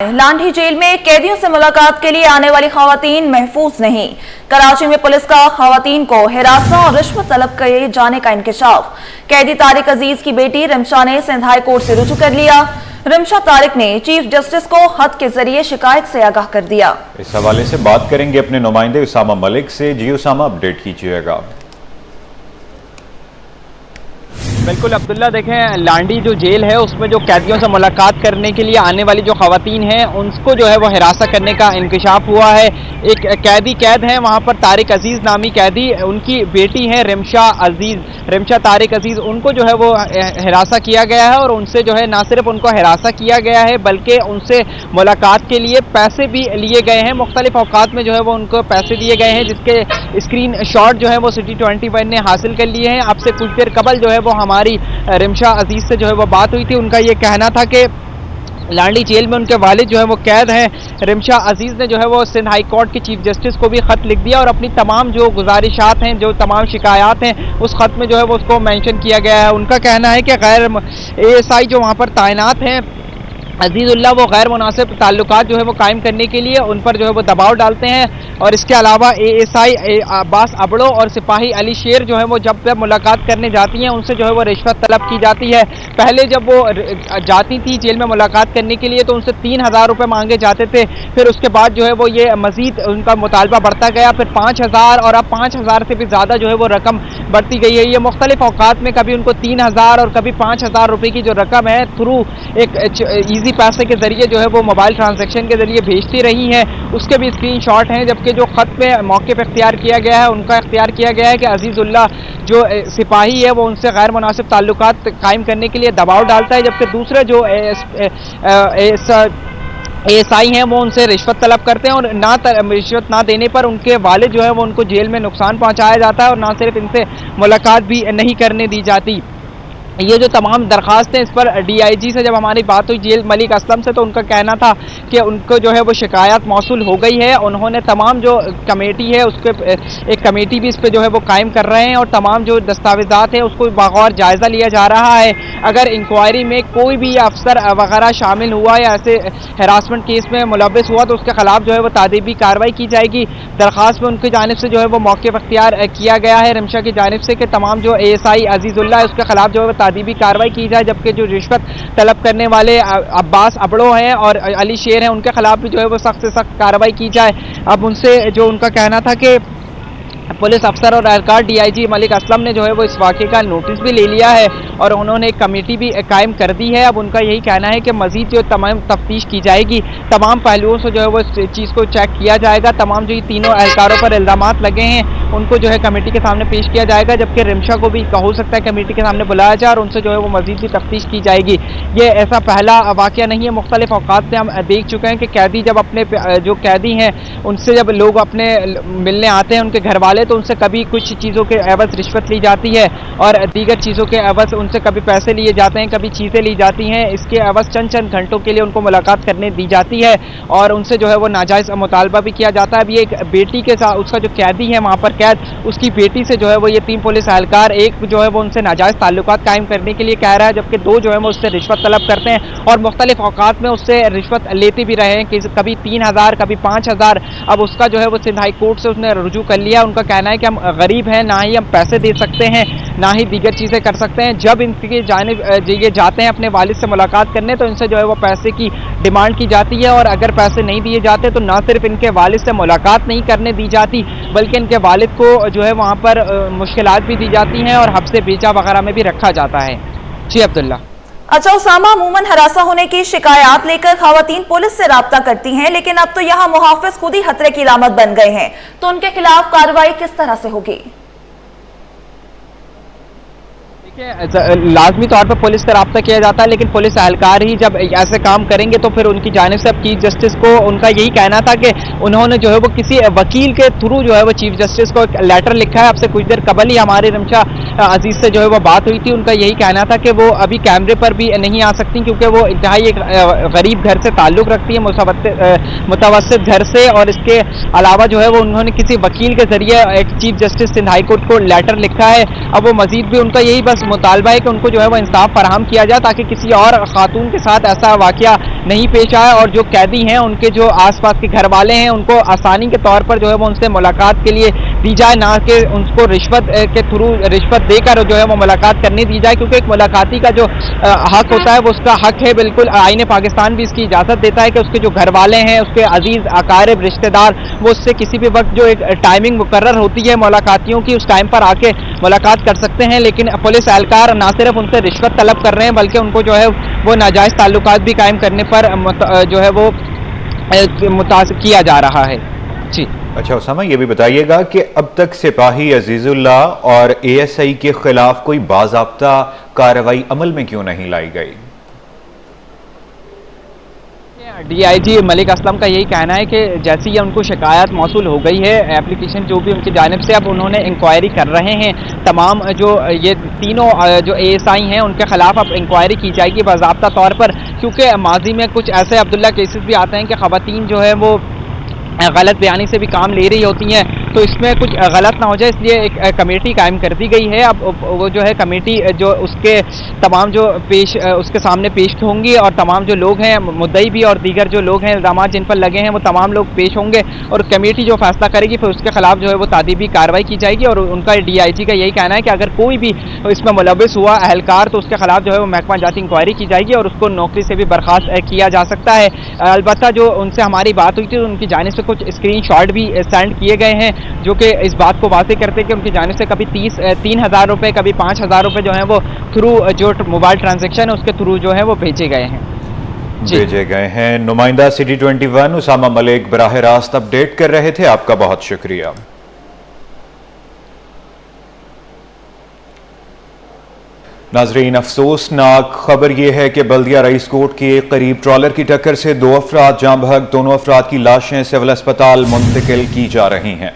Landhi jail में कैदियों से मुलाकात के लिए आने वाली खवातीन महफूज नहीं। कराची में पुलिस का खवातीन को हिरासा और रिश्वत तलब किए जाने का इंकशाफ। कैदी तारिक अजीज की बेटी रिमशा ने सिंध हाई कोर्ट से रुजू कर लिया। रिमशा तारिक ने चीफ जस्टिस को खत के जरिए शिकायत से आगाह कर दिया। इस हवाले से बात करेंगे अपने नुमाइंदे उसामा मलिक से। जी उसामा, अपडेट कीजिएगा। बिल्कुल अब्दुल्ला, देखें लांडी जो जेल है उसमें जो कैदियों से मुलाकात करने के लिए आने वाली जो खवातीन हैं उनको जो है वो हिरासा करने का इंकशाफ हुआ है। एक कैदी कैद है वहाँ पर, तारिक अजीज़ नामी कैदी, उनकी बेटी है रिमशा तारिक अजीज़, उनको जो है वो हिरासा किया गया है और उनसे जो है ना सिर्फ उनको हिरासा किया गया है बल्कि उनसे मुलाकात के लिए पैसे भी लिए गए हैं। मुख्तलिफ औकात में जो है वो उनको पैसे दिए गए हैं, जिसके स्क्रीन शॉट जो है वो सिटी 21 ने हासिल कर लिए हैं। अब से कुछ देर कबल जो है वो हमारी रिमशा अजीज से जो है वो बात हुई थी। उनका ये कहना था कि लांडी जेल में उनके वालिद जो है वो कैद हैं। रिमशा अजीज ने जो है वो सिंध हाई कोर्ट के चीफ जस्टिस को भी खत लिख दिया और अपनी तमाम जो गुजारिशात हैं, जो तमाम शिकायत हैं, उस खत में जो है वो उसको मेंशन किया गया है। उनका कहना है कि गैर ASI जो वहाँ पर तैनात हैं अजीज़ुल्लाह, वो गैर मुनासिब ताल्लुकात जो है वो कायम करने के लिए उन पर जो है वो दबाव डालते हैं। और इसके अलावा ASI अब्बास अबड़ो और सिपाही अली शेर जो है वो जब मुलाकात करने जाती हैं उनसे जो है वो रिश्वत तलब की जाती है। पहले जब वो जाती थी जेल में मुलाकात करने के लिए तो उनसे 3000 रुपये मांगे जाते थे। फिर उसके बाद जो है वो ये मज़ीद उनका मुतालबा बढ़ता गया, फिर 5000 और अब 5000 से भी ज़्यादा जो है वो रकम बढ़ती गई है। ये मुख्तलिफ औकात में कभी उनको 3000 और कभी 5000 रुपये की जो रकम है थ्रू एक पैसे के जरिए जो है वो मोबाइल ट्रांजैक्शन के जरिए भेजती रही हैं। उसके भी स्क्रीनशॉट हैं, जबकि जो खत में मौके पर इख्तियार किया गया है उनका इख्तियार किया गया है कि अजीज़ुल्लाह जो सिपाही है वो उनसे गैर मुनासिब ताल्लुकात कायम करने के लिए दबाव डालता है, जबकि दूसरे जो ASI हैं वो उनसे रिश्वत तलब करते हैं और रिश्वत ना देने पर उनके वालिद जो है वो उनको जेल में नुकसान पहुंचाया जाता है और ना सिर्फ इनसे मुलाकात भी नहीं करने दी जाती। ये जो तमाम दरख्वास्तें, इस पर DIG से जब हमारी बात हुई जेल मलिक असलम से, तो उनका कहना था कि उनको जो है वो शिकायत मौसूल हो गई है। उन्होंने तमाम जो कमेटी है उसके एक कमेटी भी इस पर जो है वो कायम कर रहे हैं और तमाम जो दस्तावेज़ात हैं उसको बगौर जायज़ा लिया जा रहा है। अगर इंक्वायरी में कोई भी अफसर वगैरह शामिल हुआ या ऐसे हरासमेंट केस में मुलव्वस हुआ तो उसके खिलाफ जो है वो तादीबी कार्रवाई की जाएगी। दरख्वास्त में उनकी जानिब से जो है वो मौके पर इख्तियार किया गया है रिमशा की जानिब से कि तमाम जो ASI अजीज़ुल्लाह है उसके खिलाफ जो है वो तादीबी कार्रवाई की जाए, जबकि जो रिश्वत तलब करने वाले अब्बास अबड़ो हैं और अली शेर हैं उनके खिलाफ भी जो है वो सख्त से सख्त कार्रवाई की जाए। अब उनसे जो उनका कहना था कि पुलिस अफसर और एहलकार DIG मलिक असलम ने जो है वो इस वाक़े का नोटिस भी ले लिया है और उन्होंने एक कमेटी भी कायम कर दी है। अब उनका यही कहना है कि मज़ीद जो तमाम तफ्तीश की जाएगी, तमाम पहलुओं से जो है वो इस चीज़ को चेक किया जाएगा। तमाम जो ये तीनों एहलकारों पर इल्ज़ामात लगे हैं उनको जो है कमेटी के सामने पेश किया जाएगा, जबकि रिमशा को भी हो सकता है कमेटी के सामने बुलाया जाए और उनसे जो है वो मज़ीद भी तफ्तीश की जाएगी। ये ऐसा पहला वाक़या नहीं है, मुख्तलिफ औकात से हम देख चुके हैं कि कैदी जब अपने जो कैदी हैं उनसे जब लोग अपने मिलने आते हैं उनके घर वाले, तो उनसे कभी कुछ चीज़ों के एवज़ रिश्वत ली जाती है और दीगर चीज़ों के एवज़ उनसे कभी पैसे लिए जाते हैं, कभी चीज़ें ली जाती हैं। इसके एवज़ चंद घंटों के लिए उनको मुलाकात करने दी जाती है और उनसे जो है वो नाजायज़ मुतालबा भी किया जाता है। अब ये एक बेटी के साथ, उसका जो कैदी है वहाँ पर कैद, उसकी बेटी से जो है वो ये 3 पुलिस एहलकार, एक जो है वो उनसे नाजायज़ ताल्लुकात कायम करने के लिए कह रहा है, जबकि 2 जो है वो उससे रिश्वत तलब करते हैं और मुख्तलिफ औकात में उससे रिश्वत लेते भी रहे हैं कि कभी 3000 कभी 5000। अब उसका जो है वो सिंध हाई कोर्ट से उसने रुजू कर लिया। उनका कहना है कि हम गरीब हैं, ना ही हम पैसे दे सकते हैं ना ही दीगर चीज़ें कर सकते हैं। जब इनकी जानिब ये जाते हैं अपने वालिद से मुलाकात करने तो इनसे जो है वो पैसे की डिमांड की जाती है और अगर पैसे नहीं दिए जाते तो ना सिर्फ इनके वालिद से मुलाकात नहीं करने दी जाती बल्कि इनके वालिद को जो है वहाँ पर मुश्किलात भी दी जाती हैं और हब्से बेचा वगैरह में भी रखा जाता है। जी अब्दुल्ला। अच्छा उसामा, अमूमन हरासा होने की शिकायत लेकर खवातीन पुलिस से राब्ता करती हैं, लेकिन अब तो यहाँ मुहाफिज खुद ही खतरे की अलामत बन गए हैं, तो उनके खिलाफ कार्रवाई किस तरह से होगी? लाजमी तौर पर पुलिस से रब्ता किया जाता है, लेकिन पुलिस एहलकार ही जब ऐसे काम करेंगे तो फिर उनकी जानिब से अब चीफ जस्टिस को उनका यही कहना था कि उन्होंने जो है वो किसी वकील के थ्रू जो है वो चीफ जस्टिस को एक लेटर लिखा है। अब से कुछ देर कबल ही हमारे रिमशा अजीज से जो है वो बात हुई थी। उनका यही कहना था कि वो अभी कैमरे पर भी नहीं आ सकती क्योंकि वो इंतहाई एक गरीब घर से ताल्लुक़ रखती है, मुतवस्सित घर से, और इसके अलावा जो है वो उन्होंने किसी वकील के जरिए एक chief justice Sindh high court को लेटर लिखा है। अब वो मजीद भी उनका यही बस मुतालबा है कि उनको जो है वो इंसाफ फराहम किया जाए ताकि किसी और खातून के साथ ऐसा वाकया नहीं पेश आए, और जो कैदी हैं उनके जो आसपास के घर वाले हैं उनको आसानी के तौर पर जो है वो उनसे मुलाकात के लिए दी जाए, ना कि उनको रिश्वत के थ्रू रिश्वत देकर जो है वो मुलाकात करने दी जाए, क्योंकि एक मुलाकाती का जो हक होता है वो उसका हक है बिल्कुल। आईन पाकिस्तान भी इसकी इजाज़त देता है कि उसके जो घर वाले हैं, उसके अजीज़ अकारिब रिश्तेदार, वो उससे किसी भी वक्त जो एक टाइमिंग मुकर्रर होती है मुलाकातियों की, उस टाइम पर आके मुलाकात कर सकते हैं। लेकिन पुलिस एहलकार ना सिर्फ उनसे रिश्वत तलब कर रहे हैं बल्कि उनको जो है वो नाजायज़ ताल्लुकात भी कायम करने पर जो है वो मुतासिब किया जा रहा है। जी अच्छा उसामा, ये भी बताइएगा कि अब तक सिपाही अजीजुल्लाह और ASI के खिलाफ कोई बाज़ाब्ता कार्रवाई अमल में क्यों नहीं लाई गई? DIG मलिक असलम का यही कहना है कि जैसी ये उनको शिकायत मौसूल हो गई है, एप्लीकेशन जो भी उनकी जानिब से, अब उन्होंने इंक्वायरी कर रहे हैं। तमाम जो ये तीनों जो ASI हैं उनके खिलाफ अब इंक्वायरी की जाएगी बाज़ाब्ता तौर पर, क्योंकि माजी में कुछ ऐसे अब्दुल्ला केसेस भी आते हैं कि ख़वातीन जो है वो गलत बयानी से भी काम ले रही होती हैं, तो इसमें कुछ गलत ना हो जाए इसलिए एक कमेटी कायम कर दी गई है। अब वो जो है कमेटी जो उसके तमाम जो उसके सामने पेश होंगी, और तमाम जो लोग हैं मुद्दई भी और दीगर जो लोग हैं इल्ज़ाम जिन पर लगे हैं वो तमाम लोग पेश होंगे, और कमेटी जो फैसला करेगी फिर उसके खिलाफ जो है वो तादीबी कार्रवाई की जाएगी। और उनका DIG का यही कहना है कि अगर कोई भी इसमें मुलविस हुआ एहलकार तो उसके खिलाफ जो है वो महकमा जाती इंक्वायरी की जाएगी और उसको नौकरी से भी बर्खास्त किया जा सकता है। अलबत्ता जो उनसे हमारी बात हुई थी उनकी जानिब से कुछ स्क्रीनशॉट भी सेंड किए गए हैं जो कि इस बात को वाज़ेह करते हैं कि उनकी जानिब से कभी 3,000 रुपये, कभी 5,000 रुपये जो है वो थ्रू जो मोबाइल ट्रांजैक्शन है उसके थ्रू जो है वो भेजे गए हैं। भेजे गए हैं। नुमाइंदा सिटी 21 उसामा मलिक बराह रास्त अपडेट कर रहे थे, आपका बहुत शुक्रिया। नाजरीन, अफसोसनाक खबर यह है कि बल्दिया रईस कोट के करीब ट्रॉलर की टक्कर से 2 अफराद जाँ बहक, दोनों अफराद की लाशें सिविल अस्पताल मुंतकिल की जा रही हैं।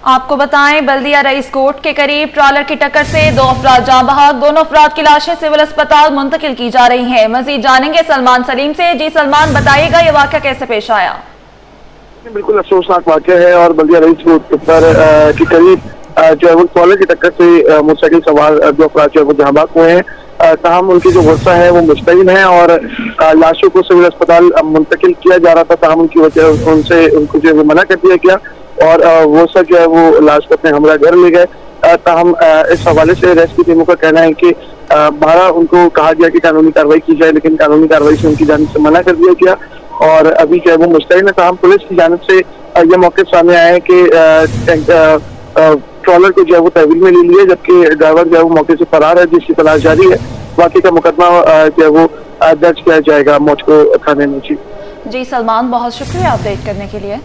आपको बताएं, बल्दिया रईस कोट के करीब ट्रॉलर की टक्कर से 2 अफराद जाँ बहक, दोनों अफराद की लाशें सिविल अस्पताल मुंतकिल की जा रही हैं। मजीद जानेंगे सलमान सलीम से। जी सलमान, बताइएगा ये वाक़या कैसे पेश आया? बिल्कुल अफसोसनाक वाक़या है और बल्दिया रईस कोट के करीब जो है वो ट्रॉलर की टक्कर से मोटरसाइकिल सवार 2 अफराद जो है वो जहाँ बहक हुए हैं। ताहम उनकी जो गुस्सा है वो मुश्तइल है और लाशों को सिविल अस्पताल मुंतकिल किया जा रहा था, ताहम उनकी वजह उनसे उनको जो है वो मना कर दिया गया और वो सब जो है वो लाश को अपने हमरा घर ले गए। ताहम इस हवाले से रेस्क्यू टीमों का कहना है कि 12 उनको कहा गया कि कानूनी कार्रवाई की जाए, लेकिन कानूनी कार्रवाई से उनकी जानिब से मना कर दिया गया और अभी जो है वो मुश्तइल है। ताहम पुलिस की जानिब से यह मौके सामने आया है कि ट्रॉलर को जो है वो तहवील में ले लिया, जबकि ड्राइवर जो है वो मौके से फरार है, जिसकी तलाश जारी है। बाकी का मुकदमा जो है वो दर्ज किया जाएगा मौजको थाने में। जी सलमान, बहुत शुक्रिया अपडेट करने के लिए।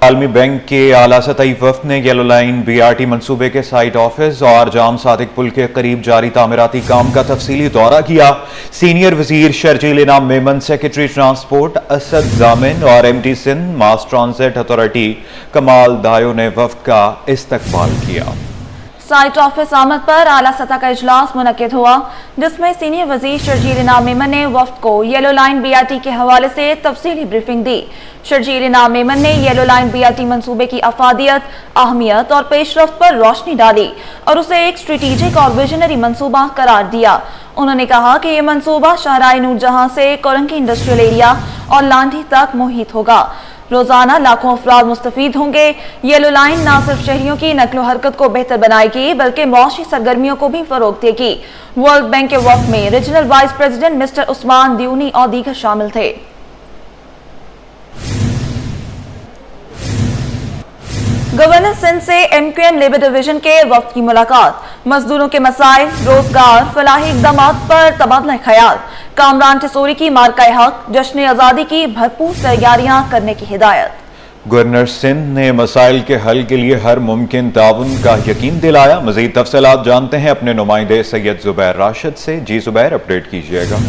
आलमी बैंक के आला सतही वफ्द ने येलो लाइन BRT मंसूबे के साइट ऑफिस और जाम सादिक पुल के करीब जारी तामीराती काम का तफसीली दौरा किया। सीनियर वजीर शर्जील इनाम मेमन, सेक्रेटरी ट्रांसपोर्ट असद जामिन और MD Sindh mass transit authority Kamal Dayo ने वफ्द का इस्तकबाल किया। साइट ऑफिस आमद पर आला सतह का इजलास मुनक्किद हुआ, जिसमें सीनियर वजीर शर्जील इनाम मेमन ने वफ्द को येलो लाइन BRT के हवाले से तफसीली ब्रीफिंग दी। शर्जील इनाम मेमन ने येलो लाइन BRT मंसूबे की अफादियत, अहमियत और पेशरफ्त पर रोशनी डाली और उसे एक स्ट्रेटेजिक और विजनरी मंसूबा करार दिया। उन्होंने कहा कि यह मंसूबा शाहराह नूरजहां से कोरंकी इंडस्ट्रियल एरिया और लांढी तक मुहित होगा। रोजाना लाखों अफराद मुस्तफीद होंगे। येलो लाइन न सिर्फ शहरियों की नकलो हरकत को बेहतर बनाएगी बल्कि मौशी सरगर्मियों को भी फरोग देगी। वर्ल्ड बैंक के वक्त में regional vice president mister Usman दियूनी और दीगर शामिल थे। गवर्नर सिंध से MQM लेबर डिवीजन के वक्त की मुलाकात, मजदूरों के मसाइल, रोजगार, फलाही इकदाम पर तबादला ख्याल, कामरान टिसोरी की मार्का हक, जश्न आज़ादी की भरपूर तैयारियां करने की हिदायत। गवर्नर सिंध ने मसाइल के हल के लिए हर मुमकिन ताउन का यकीन दिलाया। मजीद तफसीलात जानते हैं अपने नुमाइंदे सैयद जुबैर राशिद से। जी जुबैर, अपडेट कीजिएगा।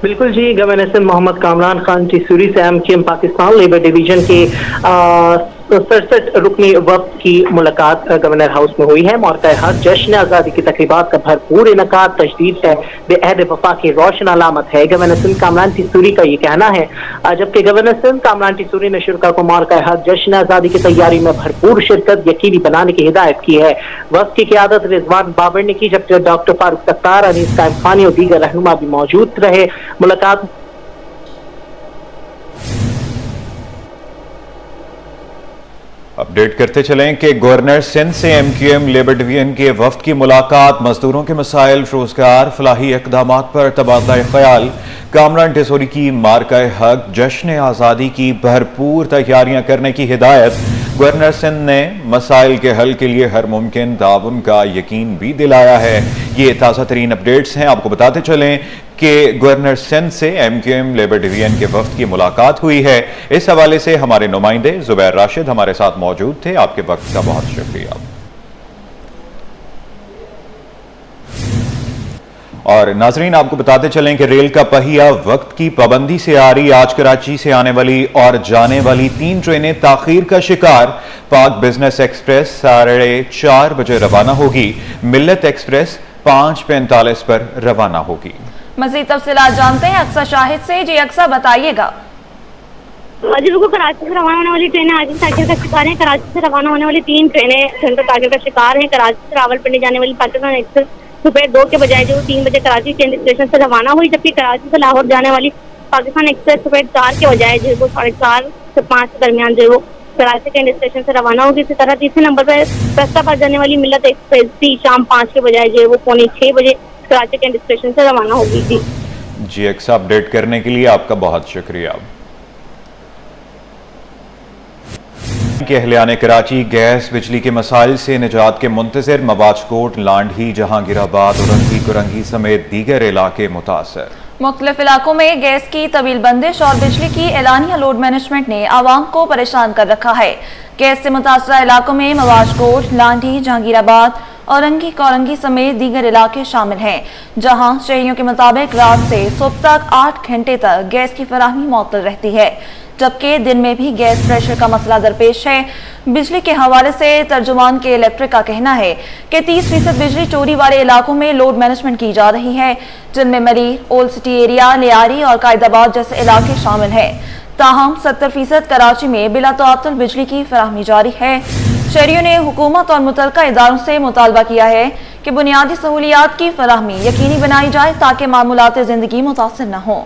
बिल्कुल जी, गवर्नर सिंध मोहम्मद कामरान खान टिसोरी से MQM पाकिस्तान लेबर डिवीजन के 67 रुकनी वफ्द की मुलाकात गवर्नर हाउस में हुई है। मौका हक जश्न आज़ादी की तकरीबात का भरपूर इनकाद तजदीद है बेअहद वफा की रोशन अलामत है। गवर्नर सिंध कामरान टिसूरी का ये कहना है, जबकि गवर्नर सिंध कामरान टिसूरी ने शुरा को मौका हक जश्न आज़ादी की तैयारी में भरपूर शिरकत यकीनी बनाने की हिदायत की है। वफ्द की क़यादत रिजवान बाबर ने की, जबकि डॉक्टर फारूक सत्तार, अनीस कायम खानी और दीगर रहनुमा भी मौजूद रहे। मुलाकात अपडेट करते चलें कि गवर्नर सिंध से MQM लेबर डिवीजन के वफ्द की मुलाकात मजदूरों के मसाइल, रोजगार, फलाही इकदाम पर तबादला ख्याल, कामरान टिसूरी की मार्का हक जश्न आज़ादी की भरपूर तैयारियां करने की हिदायत। गवर्नर सिंध ने मसाइल के हल के लिए हर मुमकिन ताउन का यकीन भी दिलाया है। ये ताज़ा तरीन अपडेट्स हैं। आपको बताते चलें कि गवर्नर सिंध से MQM लेबर डिवीजन के वफ्द की मुलाकात हुई है। इस हवाले से हमारे नुमाइंदे जुबैर राशिद हमारे साथ मौजूद थे। आपके वक्त का बहुत शुक्रिया। और नाजरीन, आपको बताते चलें कि रेल का पहिया वक्त की पाबंदी से आ रही आज कराची से आने वाली और जाने वाली 3 ट्रेनें ताखीर का शिकार। पाक बिजनेस एक्सप्रेस 4:30 बजे रवाना होगी, मिल्लत एक्सप्रेस 5:45 पर रवाना होगी। मज़ीद तफसीलात जानते हैं अक्सा शाहिद से। जी अक्सा, बताइएगा। जी बिल्कुल, कराची से रवाना होने वाली ट्रेनें आज ताखिर का शिकार हैं। कराची से रवाना होने वाली 3 ट्रेनें सेंट्रल ताखिर का शिकार हैं। कराची से रावलपिंडी जाने वाली पाकिस्तान एक्सप्रेस दोपहर 2 के बजाय जो 3 बजे कराची केंद्र स्टेशन से रवाना हुई, जबकि कराची से लाहौर जाने वाली पाकिस्तान एक्सप्रेस दोपहर 4 के बजाय जो वो 4:30 से 5 के दरमियान जो वो कराची केंद्र स्टेशन से रवाना होगी। इसी तरह तीसरे नंबर पर फैसलाबाद जाने वाली मिल्लत एक्सप्रेस भी शाम 5 के बजाय जो वो 5:45 बजे कराची केंद्र स्टेशन से रवाना होगी। जी अक्सा, अपडेट करने के लिए आपका बहुत शुक्रिया। कि अहलियाने कराची गैस बिजली के मसाइल से निजात के मुंतज़िर। मवाजकोट, लांढी, जहांगीराबाद, औरंगी कुरंगी समेत दीगर इलाके मुतासर। मुख्तलिफ इलाकों में गैस की तवील बंदिश और बिजली की एलानिया लोड मैनेजमेंट ने आवाम को परेशान कर रखा है। गैस से मुतासरा इलाकों में मवाजकोट, लांढी, जहांगीराबाद, औरंगी कोरंगी समेत दीगर इलाके शामिल हैं, जहां शहरियों के मुताबिक रात से सुबह तक 8 घंटे तक गैस की फराहमी मुअत्तल रहती है, जबकि दिन में भी गैस प्रेशर का मसला दरपेश है। बिजली के हवाले से तर्जुमान के इलेक्ट्रिक का कहना है कि 30% बिजली चोरी वाले इलाकों में लोड मैनेजमेंट की जा रही है, जिनमें मरीर, ओल्ड सिटी एरिया, लियारी और कायदाबाद जैसे इलाके शामिल हैं। ताहम 70% कराची में बिला तअत्तुल बिजली की फराहमी जारी है। शहरियों ने हुकूमत और मुतल्लिका इदारों से मुतालबा किया है कि बुनियादी सहूलियात की फराहमी यकीनी बनाई जाए ताकि मामूलात ज़िंदगी मुतासिर न हो।